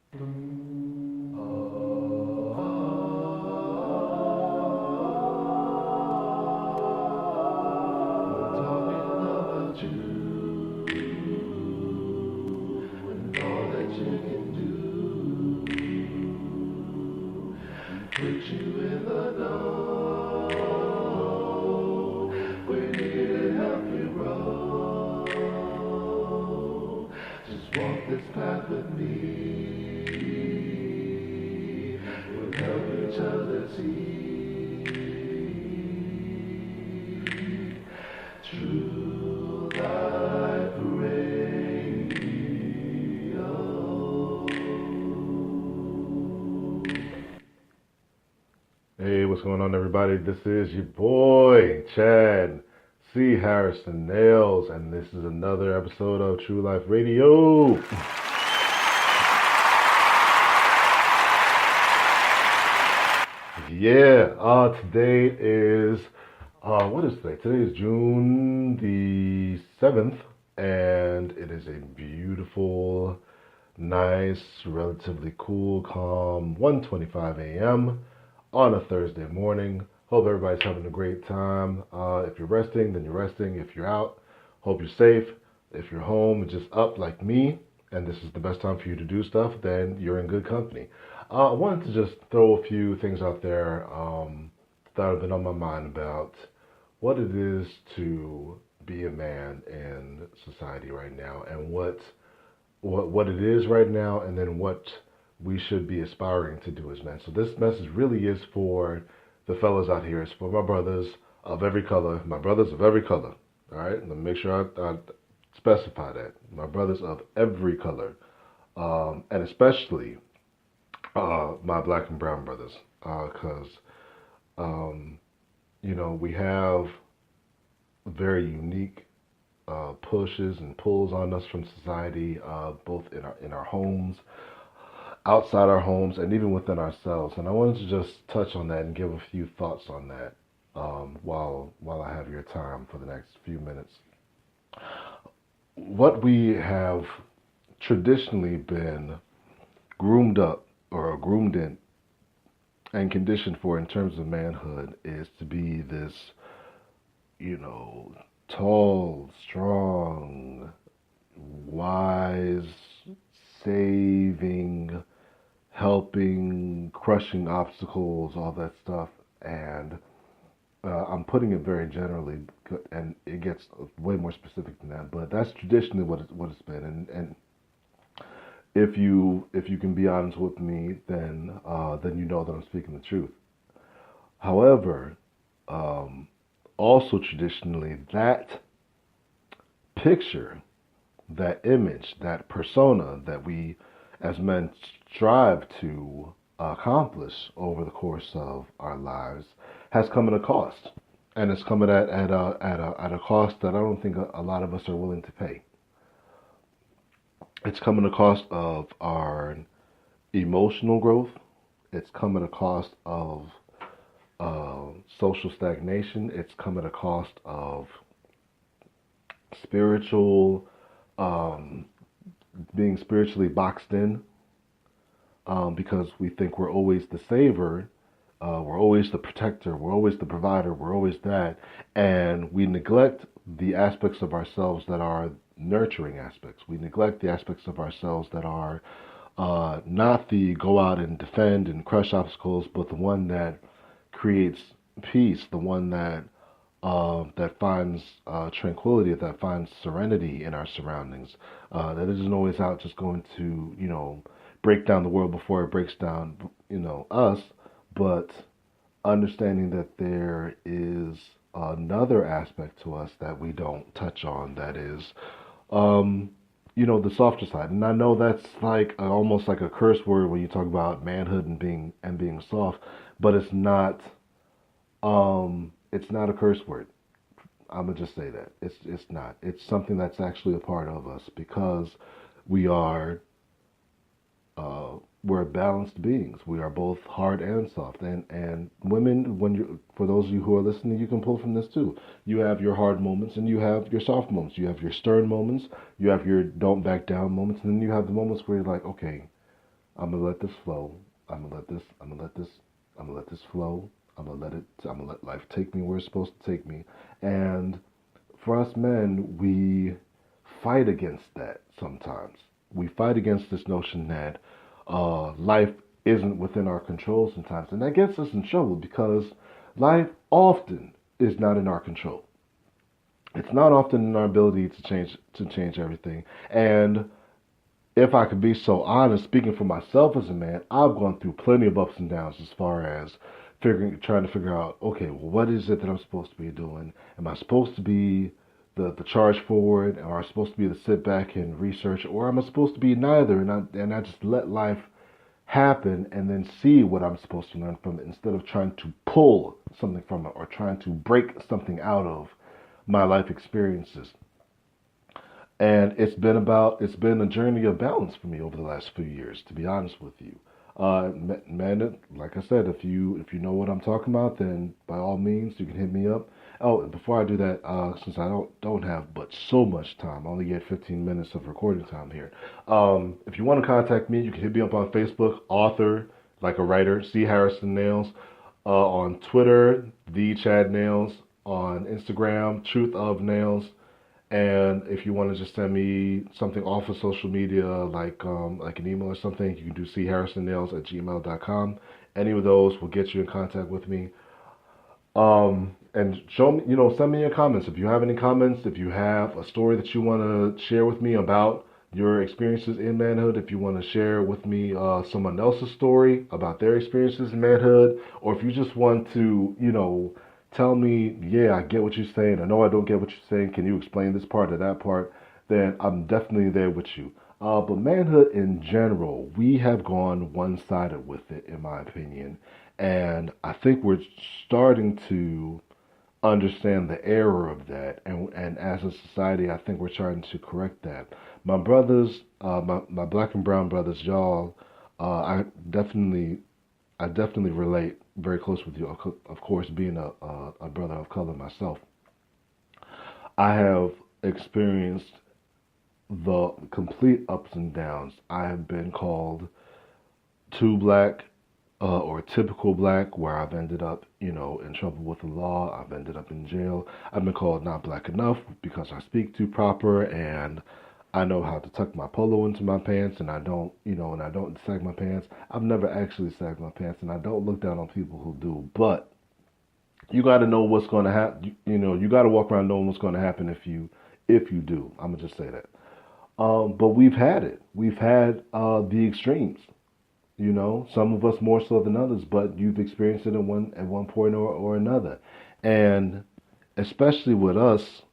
Hey, what's going on, everybody? This is your boy, Chad C.Harrison Nails, and this is another episode of True Life Radio. Today is, what is today? Today is June the 7th, and it is a beautiful, nice, relatively cool, calm 1:25 a.m. on a Thursday morning. Hope everybody's having a great time. If you're resting, then you're resting. If you're out, hope you're safe. If you're home and just up like me, and this is the best time for you to do stuff, then you're in good company. I wanted to just throw a few things out there that have been on my mind about what it is to be a man in society right now, and what it is right now, and then what we should be aspiring to do as men. So this message really is for the fellas out here. It's for my brothers of every color. My brothers of every color. All right? Let me make sure I specify that. My brothers of every color. And especially my black and brown brothers. Because, we have very unique pushes and pulls on us from society, both in our homes, outside our homes, and even within ourselves. And I wanted to just touch on that and give a few thoughts on that while I have your time for the next few minutes. What we have traditionally been groomed up or groomed in and conditioned for in terms of manhood is to be this, tall, strong, wise, saving, helping, crushing obstacles, all that stuff. And I'm putting it very generally, and it gets way more specific than that. But that's traditionally what it's been. And if you can be honest with me, then you know that I'm speaking the truth. However, also traditionally, that picture, that image, that persona that we as men strive to accomplish over the course of our lives has come at a cost, and it's coming at a cost that I don't think a lot of us are willing to pay. It's come at a cost of our emotional growth. It's come at a cost of social stagnation. It's come at a cost of spiritual, being spiritually boxed in, because we think we're always the saver, we're always the protector, we're always the provider, we're always that, and we neglect the aspects of ourselves that are nurturing aspects. We neglect the aspects of ourselves that are not the go out and defend and crush obstacles, but the one that creates peace, the one that finds tranquility, that finds serenity in our surroundings, that isn't always out just going to, break down the world before it breaks down, us, but understanding that there is another aspect to us that we don't touch on, that is, the softer side. And I know that's like almost like a curse word when you talk about manhood and being soft, but it's not. It's not a curse word. I'm gonna just say that it's not. It's something that's actually a part of us because we are we're balanced beings. We are both hard and soft. And women, for those of you who are listening, you can pull from this too. You have your hard moments and you have your soft moments. You have your stern moments. You have your don't back down moments, and then you have the moments where you're like, okay, I'm gonna let this flow. I'm gonna let this. I'm gonna let this. I'm gonna let this flow. I'm gonna let it. I'm gonna let life take me where it's supposed to take me. And for us men, we fight against that sometimes. We fight against this notion that life isn't within our control sometimes, and that gets us in trouble because life often is not in our control. It's not often in our ability to change everything. And if I could be so honest, speaking for myself as a man, I've gone through plenty of ups and downs as far as trying to figure out, okay, well, what is it that I'm supposed to be doing? Am I supposed to be the charge forward, or am I supposed to be the sit back and research, or am I supposed to be neither? And I just let life happen and then see what I'm supposed to learn from it instead of trying to pull something from it or trying to break something out of my life experiences. And it's been a journey of balance for me over the last few years, to be honest with you. Man, like I said, if you know what I'm talking about, then by all means you can hit me up. Oh, and before I do that, since I don't have but so much time, I only get 15 minutes of recording time here. If you want to contact me, you can hit me up on Facebook, author like a writer, C.Harrison Nails, on Twitter, the Chad Nails, on Instagram, Truth of Nails. And if you want to just send me something off of social media, like an email or something, you can do charrisonnails@gmail.com. Any of those will get you in contact with me. And show me, send me your comments. If you have any comments, if you have a story that you want to share with me about your experiences in manhood, if you want to share with me someone else's story about their experiences in manhood, or if you just want to, tell me, yeah, I get what you're saying. I know I don't get what you're saying. Can you explain this part or that part? Then I'm definitely there with you. But manhood in general, we have gone one-sided with it, in my opinion. And I think we're starting to understand the error of that. And as a society, I think we're trying to correct that. My brothers, my black and brown brothers, y'all, I definitely I definitely relate very close with you. Of course, being a brother of color myself, I have experienced the complete ups and downs. I have been called too black or typical black, where I've ended up, in trouble with the law. I've ended up in jail. I've been called not black enough because I speak too proper and I know how to tuck my polo into my pants and I don't sag my pants. I've never actually sagged my pants and I don't look down on people who do. But you got to know what's going to happen. You got to walk around knowing what's going to happen if you do. I'm gonna just say that. But we've had it. We've had the extremes. Some of us more so than others, but you've experienced it at one point or another. And especially with us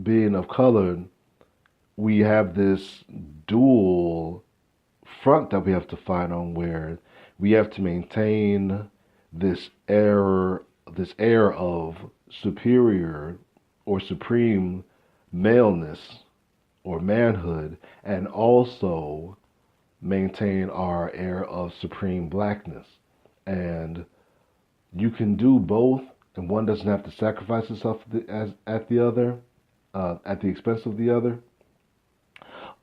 being of color, we have this dual front that we have to fight on where we have to maintain this air of superior or supreme maleness or manhood, and also maintain our air of supreme blackness. And you can do both, and one doesn't have to sacrifice itself at the other, at the expense of the other.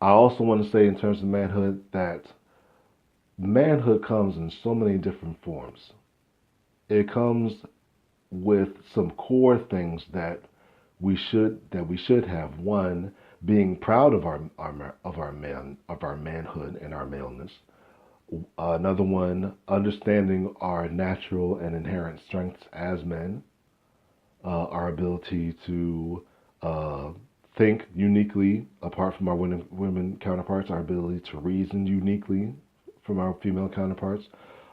I also want to say, in terms of manhood, that manhood comes in so many different forms. It comes with some core things that we should have. One, being proud of our manhood and our maleness. Another one, understanding our natural and inherent strengths as men, our ability to think uniquely apart from our women counterparts, our ability to reason uniquely from our female counterparts.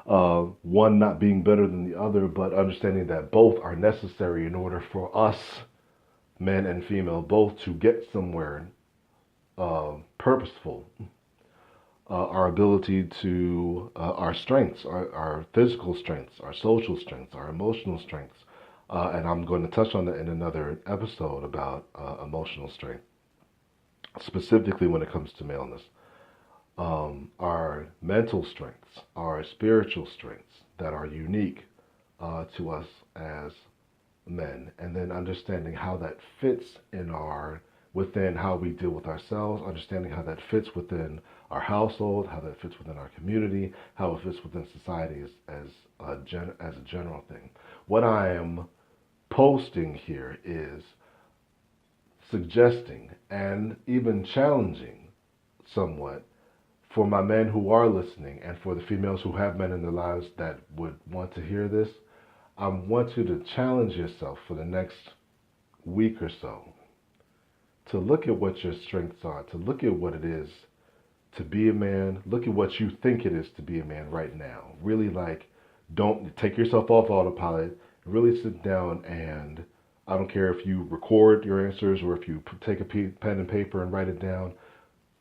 One not being better than the other, but understanding that both are necessary in order for us, men and female, both to get somewhere purposeful. Our ability to, our strengths, our physical strengths, our social strengths, our emotional strengths. And I'm going to touch on that in another episode about emotional strength, specifically when it comes to maleness. Our mental strengths, our spiritual strengths that are unique to us as men, and then understanding how that fits within how we deal with ourselves, understanding how that fits within our household, how that fits within our community, how it fits within society as a general thing. What I am posting here is suggesting and even challenging somewhat for my men who are listening and for the females who have men in their lives that would want to hear this. I want you to challenge yourself for the next week or so to look at what your strengths are, to look at what it is to be a man, look at what you think it is to be a man right now. Really, don't take yourself off autopilot, really sit down, and I don't care if you record your answers or if you take a pen and paper and write it down.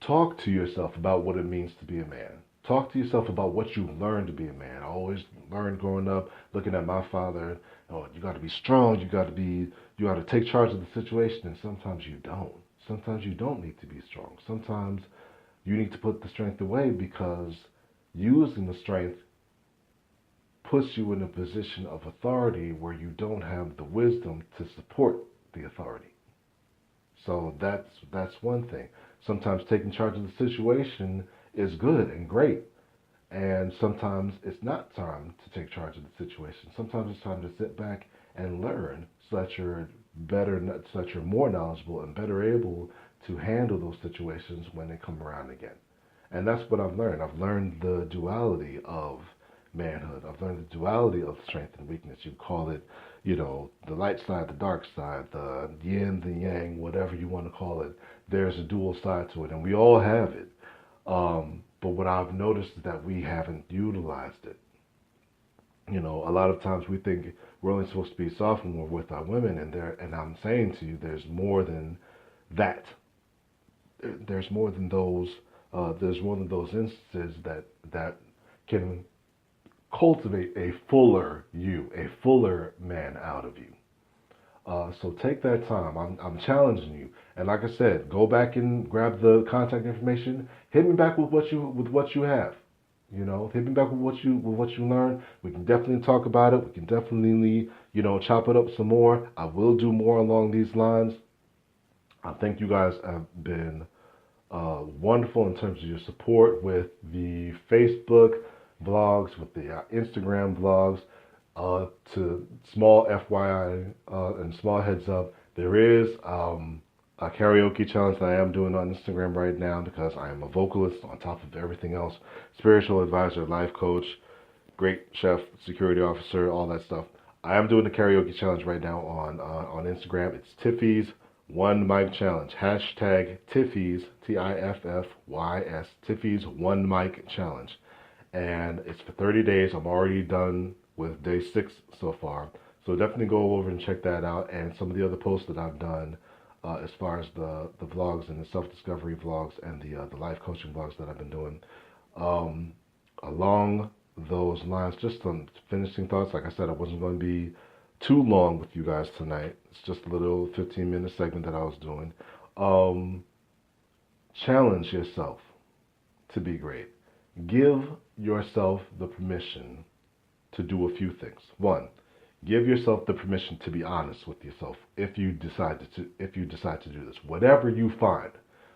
Talk to yourself about what it means to be a man. Talk to yourself about what you learned to be a man. I always learned growing up, looking at my father, you got to be strong, you got to take charge of the situation, and sometimes you don't. Sometimes you don't need to be strong. Sometimes you need to put the strength away, because using the strength puts you in a position of authority where you don't have the wisdom to support the authority. So that's one thing. Sometimes taking charge of the situation is good and great, and sometimes it's not time to take charge of the situation. Sometimes it's time to sit back and learn so that you're more knowledgeable and better able to handle those situations when they come around again. And that's what I've learned. I've learned the duality of manhood. I've learned the duality of strength and weakness. You call it, the light side, the dark side, the yin, the yang, whatever you want to call it. There's a dual side to it, and we all have it. But what I've noticed is that we haven't utilized it. A lot of times we think we're only supposed to be soft when we're with our women, and I'm saying to you, there's more than that. There's more than those. There's more than those instances that can cultivate a fuller you, a fuller man out of you. So take that time. I'm challenging you, and like I said, go back and grab the contact information. Hit me back with what you have. Hit me back with what you learned. We can definitely talk about it. We can definitely chop it up some more. I will do more along these lines. I think you guys have been wonderful in terms of your support with the Facebook vlogs, with the Instagram vlogs. To small FYI and small heads up, there is a karaoke challenge that I am doing on Instagram right now, because I am a vocalist on top of everything else, spiritual advisor, life coach, great chef, security officer, all that stuff. I am doing the karaoke challenge right now on Instagram. It's Tiffy's One Mic Challenge. Hashtag Tiffy's, Tiffys, Tiffy's One Mic Challenge. And it's for 30 days. I'm already done with day 6 so far. So definitely go over and check that out, and some of the other posts that I've done as far as the vlogs and the self-discovery vlogs and the life coaching vlogs that I've been doing. Along those lines, just some finishing thoughts. Like I said, I wasn't going to be too long with you guys tonight. It's just a little 15-minute segment that I was doing. Challenge yourself to be great. Give yourself the permission to do a few things. 1, give yourself the permission to be honest with yourself if you decide to do this. Whatever you find,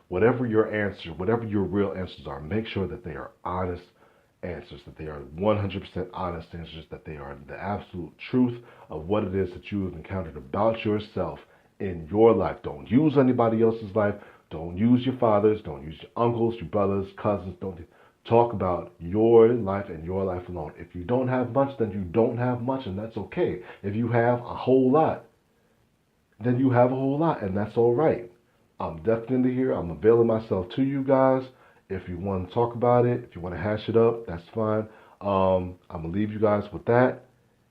whatever your answer, whatever your real answers are, make sure that they are honest answers, that they are 100% honest answers, that they are the absolute truth of what it is that you have encountered about yourself in your life. Don't use anybody else's life. Don't use your father's. Don't use your uncles, your brothers, cousins. Don't talk about your life and your life alone. If you don't have much, then you don't have much, and that's okay. If you have a whole lot, then you have a whole lot, and that's all right. I'm definitely here. I'm availing myself to you guys. If you want to talk about it, if you want to hash it up, that's fine. I'm going to leave you guys with that,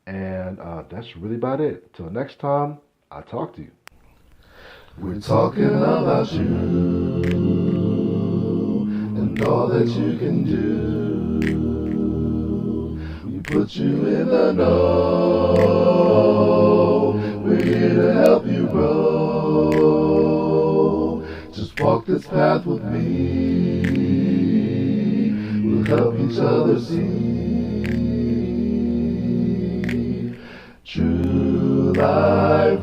and that's really about it. Till next time, I'll talk to you. We're talking about you and all that you can do. We put you in the know. We're here to help you grow. Just walk this path with me. We'll help each other see true life.